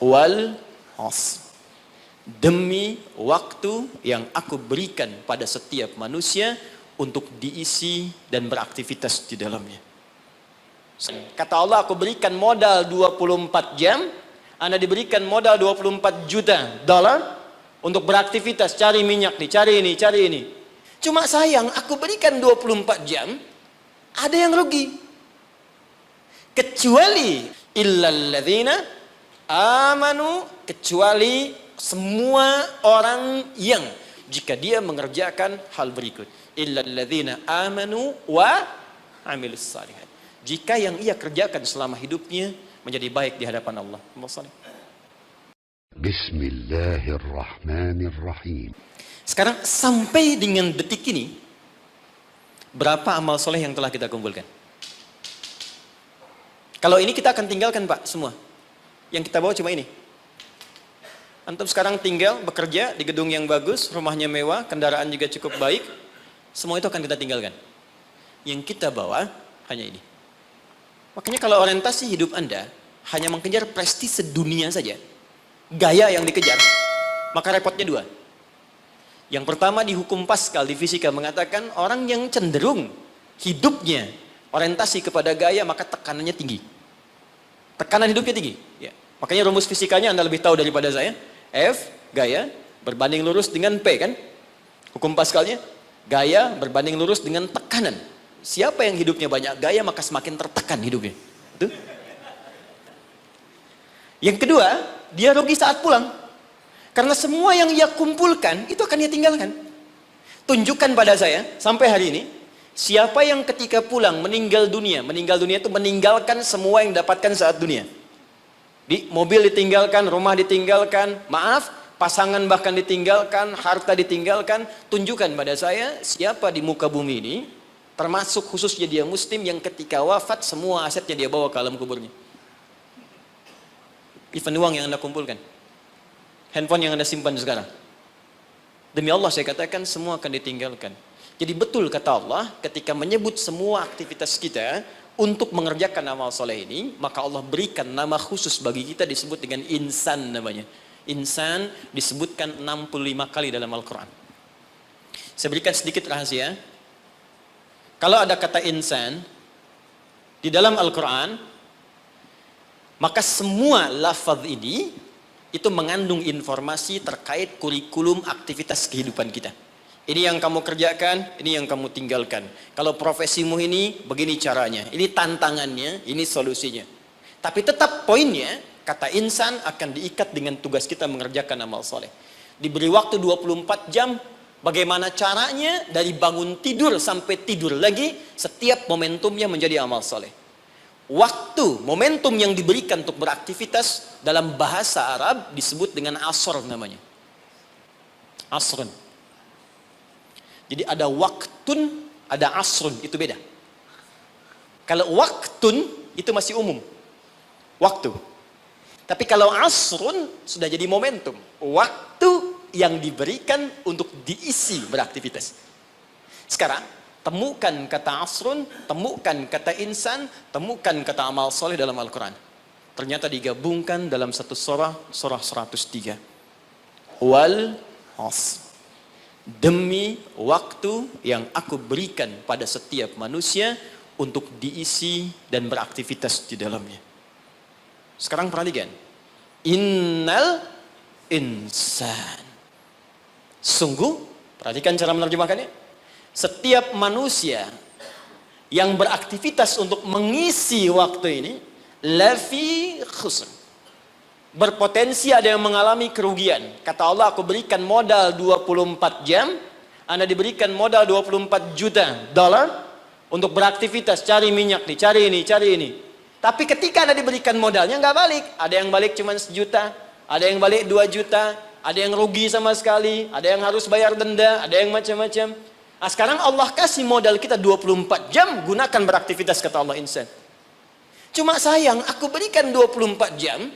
wal asr. Demi waktu yang aku berikan pada setiap manusia untuk diisi dan beraktivitas di dalamnya. Kata Allah, aku berikan modal 24 jam, Anda diberikan modal 24 juta dolar untuk beraktivitas, cari minyak nih, cari ini. Cuma sayang, aku berikan 24 jam, ada yang rugi. Kecuali illalladzina amanu, kecuali semua orang yang jika dia mengerjakan hal berikut. Illalladzina amanu wa amilus salihat. Jika yang ia kerjakan selama hidupnya menjadi baik di hadapan Allah. Bismillahirrahmanirrahim. Sekarang sampai dengan detik ini, berapa amal soleh yang telah kita kumpulkan? Kalau ini kita akan tinggalkan Pak, semua. Yang kita bawa cuma ini. Antum sekarang tinggal bekerja di gedung yang bagus, rumahnya mewah, kendaraan juga cukup baik. Semua itu akan kita tinggalkan. Yang kita bawa hanya ini. Makanya kalau orientasi hidup Anda hanya mengejar prestise dunia saja, gaya yang dikejar, maka repotnya dua. Yang pertama di hukum Pascal, di fisika mengatakan orang yang cenderung hidupnya orientasi kepada gaya, maka tekanannya tinggi. Tekanan hidupnya tinggi. Ya. Makanya rumus fisikanya Anda lebih tahu daripada saya. F, gaya, berbanding lurus dengan P kan? Hukum Pascalnya, gaya berbanding lurus dengan tekanan. Siapa yang hidupnya banyak gaya, maka semakin tertekan hidupnya. Betul? Yang kedua, dia rugi saat pulang. Karena semua yang ia kumpulkan, itu akan dia tinggalkan. Tunjukkan pada saya, sampai hari ini, siapa yang ketika pulang meninggal dunia itu meninggalkan semua yang dapatkan saat dunia. Di mobil ditinggalkan, rumah ditinggalkan, maaf, pasangan bahkan ditinggalkan, harta ditinggalkan. Tunjukkan pada saya siapa di muka bumi ini, termasuk khususnya dia muslim yang ketika wafat semua asetnya dia bawa ke alam kuburnya. Even uang yang Anda kumpulkan, handphone yang Anda simpan sekarang, demi Allah saya katakan semua akan ditinggalkan. Jadi betul kata Allah ketika menyebut semua aktivitas kita untuk mengerjakan amal soleh ini, maka Allah berikan nama khusus bagi kita disebut dengan insan namanya. Insan disebutkan 65 kali dalam Al-Quran. Saya berikan sedikit rahasia. Kalau ada kata insan di dalam Al-Quran, maka semua lafaz ini itu mengandung informasi terkait kurikulum aktivitas kehidupan kita. Ini yang kamu kerjakan, ini yang kamu tinggalkan. Kalau profesimu ini, begini caranya. Ini tantangannya, ini solusinya. Tapi tetap poinnya, kata insan akan diikat dengan tugas kita mengerjakan amal soleh. Diberi waktu 24 jam, bagaimana caranya dari bangun tidur sampai tidur lagi, setiap momentumnya menjadi amal soleh. Waktu, momentum yang diberikan untuk beraktivitas dalam bahasa Arab disebut dengan asr namanya. Asrun. Jadi ada waktun, ada asrun, itu beda. Kalau waktun, itu masih umum. Waktu. Tapi kalau asrun, sudah jadi momentum. Waktu yang diberikan untuk diisi beraktivitas. Sekarang, temukan kata asrun, temukan kata insan, temukan kata amal soleh dalam Al-Quran. Ternyata digabungkan dalam satu surah 103. Wal asr. Demi waktu yang aku berikan pada setiap manusia untuk diisi dan beraktivitas di dalamnya. Sekarang perhatikan. Innal insan. Sungguh, perhatikan cara menerjemahkannya. Setiap manusia yang beraktivitas untuk mengisi waktu ini, lafi khusr. Berpotensi ada yang mengalami kerugian. Kata Allah, aku berikan modal 24 jam, Anda diberikan modal 24 juta dolar untuk beraktivitas, cari minyak nih, cari ini. Tapi ketika Anda diberikan modalnya nggak balik. Ada yang balik cuma 1 juta, ada yang balik 2 juta, ada yang rugi sama sekali, ada yang harus bayar denda, ada yang macam-macam. Nah, sekarang Allah kasih modal kita 24 jam, gunakan beraktivitas, kata Allah insan. Cuma sayang, aku berikan 24 jam,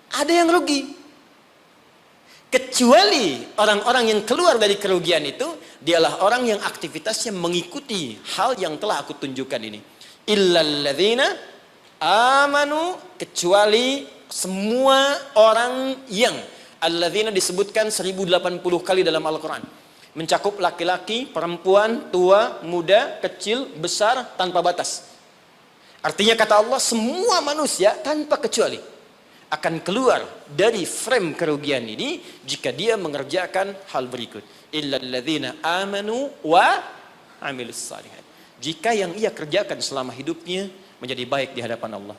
ada yang rugi. Kecuali orang-orang yang keluar dari kerugian itu, dialah orang yang aktivitasnya mengikuti hal yang telah aku tunjukkan ini. Illalladzina amanu, kecuali semua orang yang alladzina disebutkan 1080 kali dalam Al-Quran. Mencakup laki-laki, perempuan, tua, muda, kecil, besar, tanpa batas. Artinya kata Allah, semua manusia tanpa kecuali akan keluar dari frame kerugian ini jika dia mengerjakan hal berikut. Illalladzina amanu wa amilus salihat. Jika yang ia kerjakan selama hidupnya menjadi baik di hadapan Allah.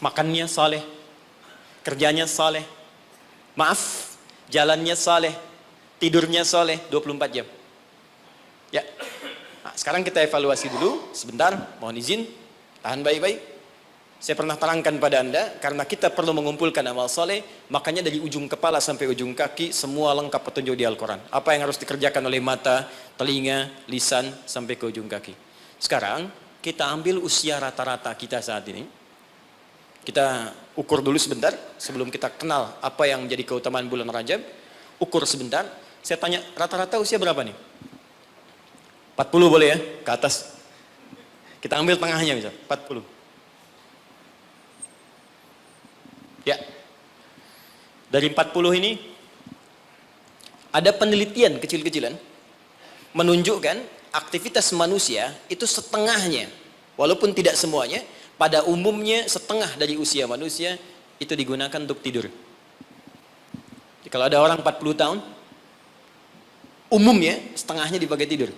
Makannya saleh, kerjanya saleh, maaf, jalannya saleh, tidurnya saleh 24 jam. Ya. Nah, sekarang kita evaluasi dulu sebentar, mohon izin, tahan baik-baik. Saya pernah terangkan pada Anda, karena kita perlu mengumpulkan amal saleh, makanya dari ujung kepala sampai ujung kaki semua lengkap petunjuk di Al-Quran. Apa yang harus dikerjakan oleh mata, telinga, lisan sampai ke ujung kaki. Sekarang kita ambil usia rata-rata kita saat ini. Kita ukur dulu sebentar sebelum kita kenal apa yang menjadi keutamaan bulan Rajab. Ukur sebentar. Saya tanya, rata-rata usia berapa nih? 40 boleh ya? Ke atas. Kita ambil tengahnya misal, 40. Ya. Dari 40 ini ada penelitian kecil-kecilan menunjukkan aktivitas manusia itu setengahnya, walaupun tidak semuanya, pada umumnya setengah dari usia manusia itu digunakan untuk tidur. Jadi, kalau ada orang 40 tahun, umumnya setengahnya dipakai tidur.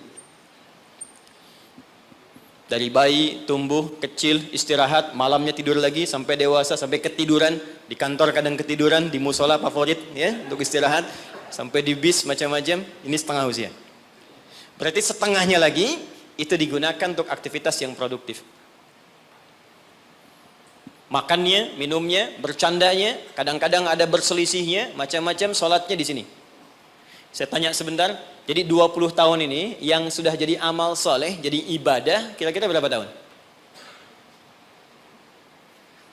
Dari bayi, tumbuh, kecil, istirahat, malamnya tidur lagi, sampai dewasa, sampai ketiduran, di kantor kadang ketiduran, di musola favorit ya untuk istirahat, sampai di bis macam-macam, ini setengah usia. Berarti setengahnya lagi itu digunakan untuk aktivitas yang produktif. Makannya, minumnya, bercandanya, kadang-kadang ada berselisihnya, macam-macam, sholatnya di sini. Saya tanya sebentar, jadi 20 tahun ini yang sudah jadi amal soleh, jadi ibadah, kira-kira berapa tahun?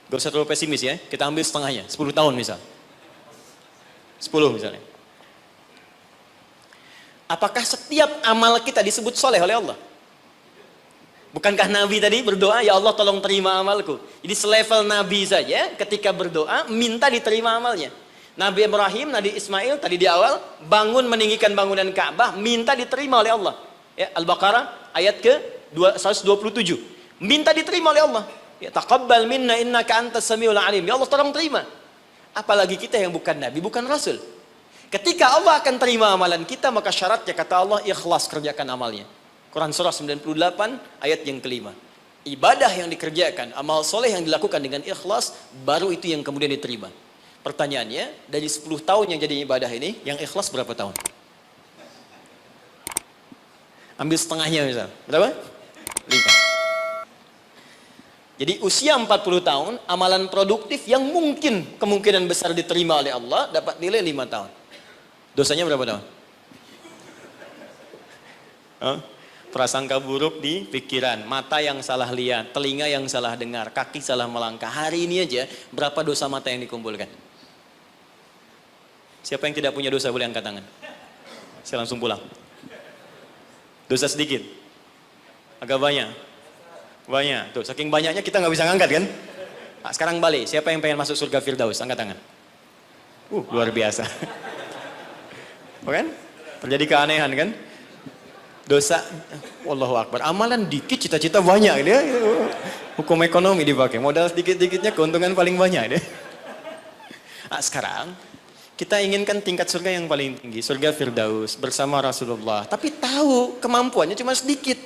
Gak usah terlalu pesimis ya, kita ambil setengahnya, 10 tahun misal. 10 misalnya. Apakah setiap amal kita disebut soleh oleh Allah? Bukankah Nabi tadi berdoa, ya Allah tolong terima amalku. Jadi selevel Nabi saja ketika berdoa, minta diterima amalnya. Nabi Ibrahim, Nabi Ismail tadi di awal, bangun meninggikan bangunan Ka'bah, minta diterima oleh Allah. Ya, Al-Baqarah ayat ke 127. Minta diterima oleh Allah. Ya, taqabbal minna innaka antas samiul alim. Ya Allah tolong terima. Apalagi kita yang bukan Nabi, bukan Rasul. Ketika Allah akan terima amalan kita, maka syaratnya kata Allah, ikhlas kerjakan amalnya. Quran surah 98 ayat yang kelima. Ibadah yang dikerjakan, amal soleh yang dilakukan dengan ikhlas, baru itu yang kemudian diterima. Pertanyaannya, dari 10 tahun yang jadi ibadah ini, yang ikhlas berapa tahun? Ambil setengahnya misal. Berapa? 5. Jadi usia 40 tahun, amalan produktif yang mungkin kemungkinan besar diterima oleh Allah, dapat nilai 5 tahun. Dosanya berapa tahun? Prasangka buruk di pikiran, mata yang salah lihat, telinga yang salah dengar, kaki salah melangkah. Hari ini aja berapa dosa mata yang dikumpulkan? Siapa yang tidak punya dosa boleh angkat tangan. Saya langsung pulang. Dosa sedikit? Agak banyak? Banyak. Tuh, saking banyaknya kita nggak bisa ngangkat kan? Nah, sekarang balik, siapa yang pengen masuk surga Firdaus? Angkat tangan. Luar biasa. Bukan? Terjadi keanehan kan? Dosa, Wallahu Akbar, amalan dikit, cita-cita banyak dia. Hukum ekonomi dipakai, modal sedikit-dikitnya keuntungan paling banyak dia. Nah, sekarang kita inginkan tingkat surga yang paling tinggi, surga Firdaus bersama Rasulullah. Tapi tahu kemampuannya cuma sedikit.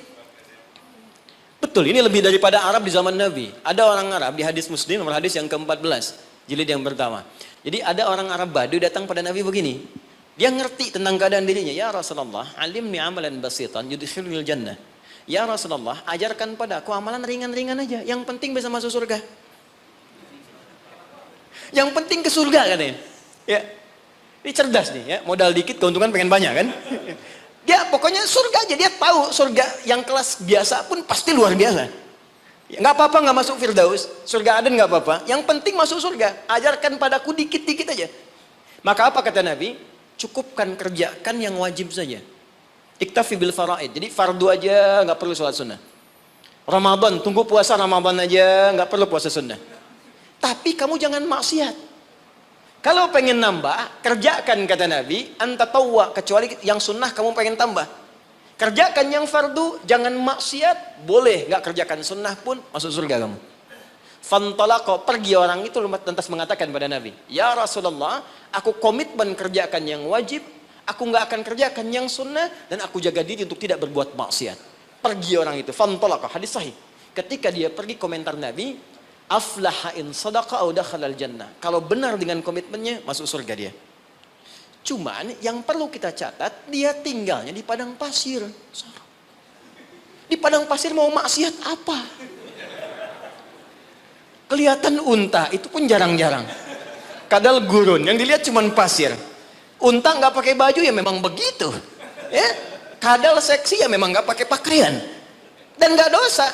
Betul, ini lebih daripada Arab di zaman Nabi. Ada orang Arab di hadis Muslim, nomor hadis yang ke-14, jilid yang pertama. Jadi ada orang Arab Badu datang pada Nabi begini. Dia ngerti tentang keadaan dirinya. Ya Rasulullah, alimni amalan basitan yudkhilul jannah. Ya Rasulullah, ajarkan padaku amalan ringan-ringan aja. Yang penting bisa masuk surga. Yang penting ke surga katanya. Ya, ini cerdas nih ya. Modal dikit, keuntungan pengen banyak kan. Dia pokoknya surga aja. Dia tahu surga yang kelas biasa pun pasti luar biasa. Ya, nggak apa-apa nggak masuk Firdaus. Surga Aden nggak apa-apa. Yang penting masuk surga. Ajarkan padaku dikit-dikit aja. Maka apa kata Nabi? Cukupkan kerjakan yang wajib saja. Iktafi bil faraid. Jadi fardu aja, nggak perlu sholat sunnah. Ramadan, tunggu puasa Ramadan aja, nggak perlu puasa sunnah. Tapi kamu jangan maksiat. Kalau pengen nambah, kerjakan kata Nabi, anta tawwa, kecuali yang sunnah kamu pengen tambah. Kerjakan yang fardu, jangan maksiat, boleh nggak kerjakan sunnah pun masuk surga kamu. Fantalaqa, pergi orang itu lantas mengatakan pada Nabi, ya Rasulullah, aku komitmen kerjakan yang wajib, aku nggak akan kerjakan yang sunnah, dan aku jaga diri untuk tidak berbuat maksiat. Pergi orang itu, fantalaqa, hadis sahih. Ketika dia pergi, komentar Nabi, aflaha in sadaqa au dakhalal jannah. Kalau benar dengan komitmennya, masuk surga dia. Cuman yang perlu kita catat, dia tinggalnya di padang pasir. Di padang pasir mau maksiat apa? Kelihatan unta, itu pun jarang-jarang. Kadal gurun, yang dilihat cuma pasir. Unta nggak pakai baju ya memang begitu. Ya. Kadal seksi ya memang nggak pakai pakaian. Dan nggak dosa.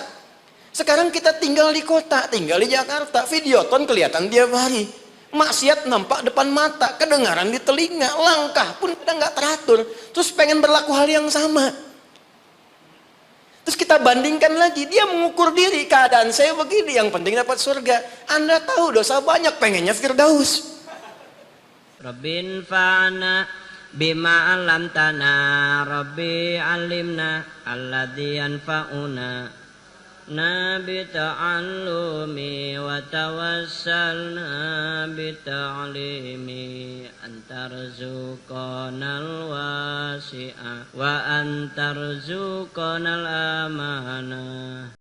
Sekarang kita tinggal di kota, tinggal di Jakarta, videoton kelihatan tiap hari. Maksiat nampak depan mata, kedengaran di telinga, langkah pun kita nggak teratur. Terus pengen berlaku hal yang sama. Terus kita bandingkan lagi, dia mengukur diri, keadaan saya begini, yang penting dapat surga. Anda tahu dosa banyak, pengennya Firdaus. Rabbin fa'ana bima alamtana, Rabbi alimna alladhi yanfa'una, nabi ta'allumi wa tawassalna bi ta'limi, antarzuqanal wasi'a wa antarzuqanal amanah.